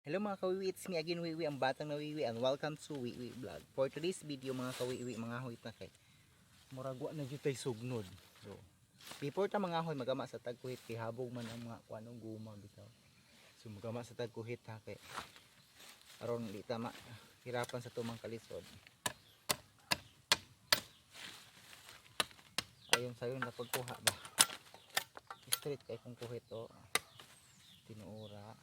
Hello mga kawiwi, it's me again Wiwi, ang batang nawiwi, and welcome to Wiwi Vlog. For today's video mga kawiwi, mga hoy na kay muragwa na jud tay sugnod. So, before ta mga hoy magama sa tagkuhit kay habog man ang mga kuanong guma bitaw. So magama sa tagkuhit ha kay aron di tama hirapan sa tumang kalisod. Ayon sayon na pagkuha ba. Straight kay kung kuhit o tinuura.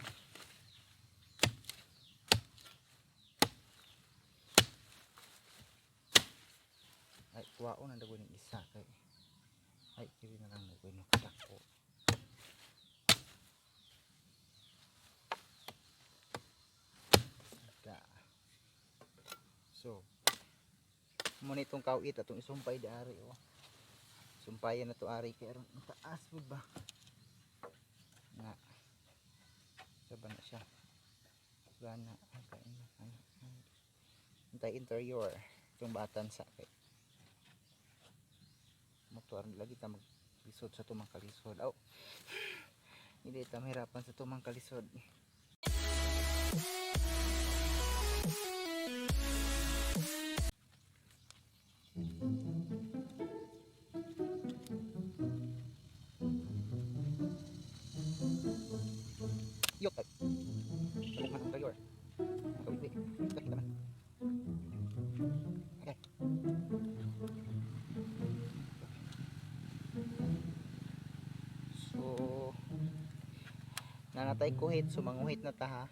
Ay kuwaon ang dagon ng isa kay ay kiri na lang dagon ng katako. So muna itong kawit atong isumpay di ari o. Sumpayan na to ari kay aron taas pud ba. Na saban na siya. Gana antay interior itong batan sa kay motor lagi ta maglisod sa tumang kalisod. Aw. Hindi ta mahirapan sa tumang kalisod. Yok. Balik man ang interior. Kawit. Kita man. Okay. So nanatay kuhit, so manguhit na ta ha.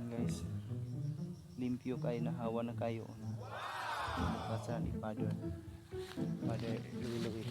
Guys, limpyo kayo, nahawa na kayo na basa ni Father Louie.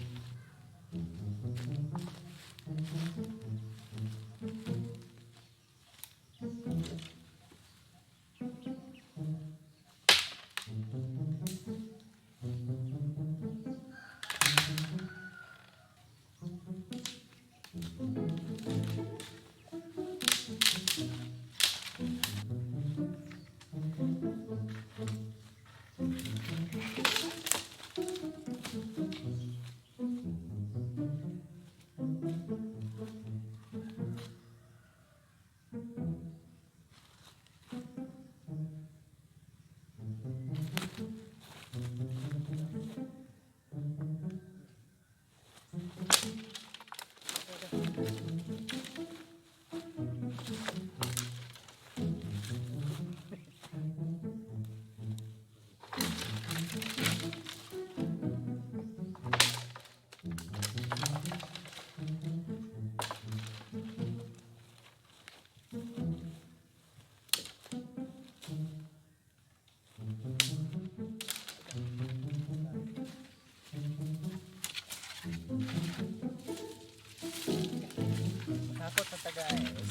Takot na ta guys.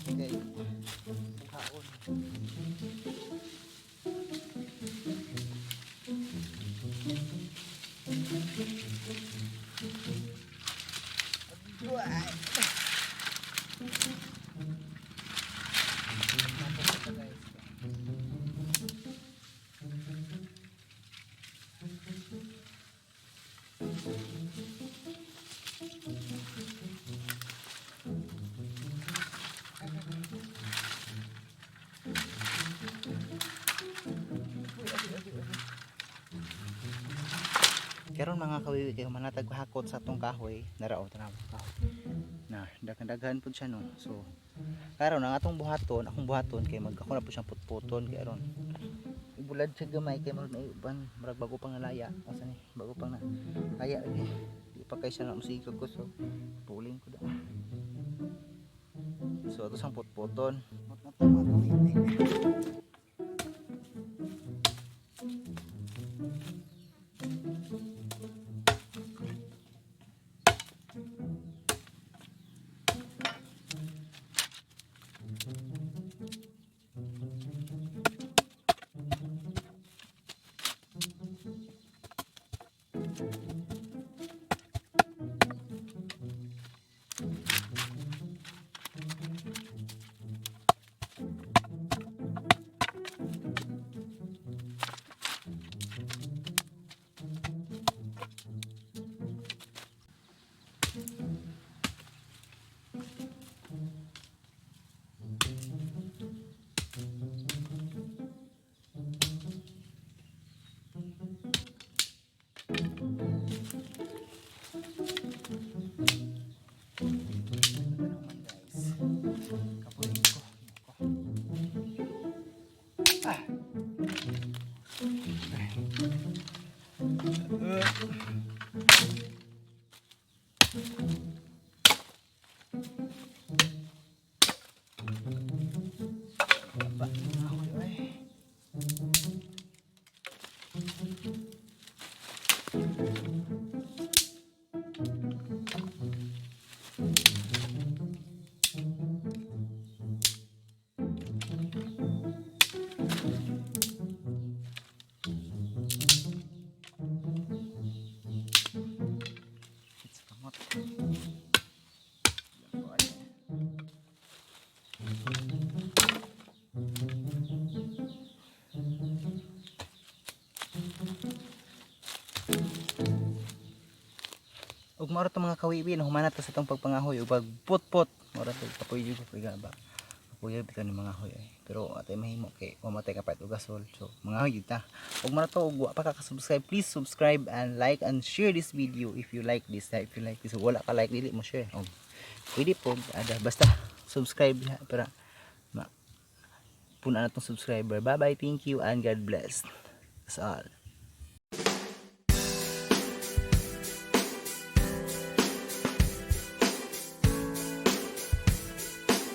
Okay. Haon. Buay. karon mga kawiwi kayo manatag hakot sa tong kahoy narao tanaw kahoy na daghan-daghan pud siya no. So karon ang atong buhaton, akong buhaton kay ako na po siyang putputon kay aron ibulad siya gamay kay mag naiban murag bago pang nalaya asa ni bago pang na laya lagi di pa kay siya na musigog ko so puling ko da. So ato sang putputon mot na to mga kawiwi. Ug mao to mga kawiwi no humanat ta sa tong pagpangahoy ug pagputpot mao to kapoy jud ko gaba kapoy bitan ni mga hoy ay pero atay mahimo kay mamatay ka pa ug gasol so mga hoy jud ta ug mao to ug wa pa ka subscribe please subscribe and like and share this video if you like this wala ka like dili mo share pwede po ada basta subscribe ha para puna na tong subscriber. Bye bye, thank you and God bless us all.